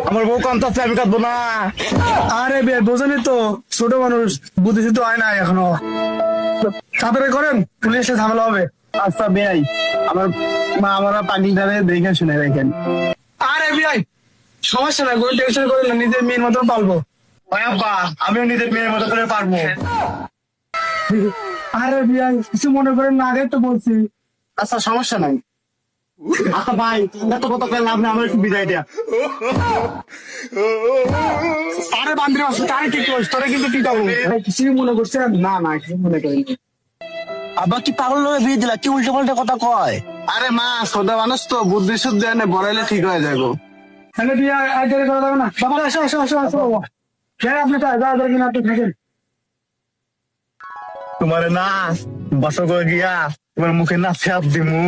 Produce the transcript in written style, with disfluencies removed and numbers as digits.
আমার বউ কাঁদতেছে, আমি কাঁদবো না। আরে বে বোঝেনি তো, ছোট মানুষ, বুদ্ধি তো হয় না এখনো। তাড়াতাড়ি করেন, পুলিশে ঝামেলা হবে। আচ্ছা বেয়াই, আমার মা আমরা পানি ধারে দেখে শুনে রাখেন। আরে বিয়াই, সমস্যা নাই, কোনো টেনশন করেন না, নিজের মেয়ের মতো পালবো। আব্বা, আমিও নিজের মেয়ের মতো করে পারবো। আরে বিয়াই, কিছু মনে করেন না, আগে তো বলছি। আচ্ছা সমস্যা নাই। আচ্ছা ভাই, এত কথা কেন লাভ নেই, আমার একটু বিদায় দেয়া। আরে বান্ধবী আসো, তারে ঠিক করিস, তোরে কিন্তু পিটাবো। কিছু মনে করছেন? না না, কিছু মনে করিনি। আব্বা কি পাগল হয়ে বিয়ে দিলা? কি উল্টো পাল্টা কথা কয়? আরে মা, ছোট মানুষ তো, বুদ্ধি শুদ্ধি এনে বড়াইলে ঠিক হয়ে যাবো। তাহলে বিয়ে আর দেরি করা যাবে না। বাবা আসো আসো আসো আসো বাবা। হ্যাঁ আপনি তো যা যা কিনা আপনি থাকেন। তোমার না বসো করে গিয়া তোমার মুখে না ছাপ দিমু।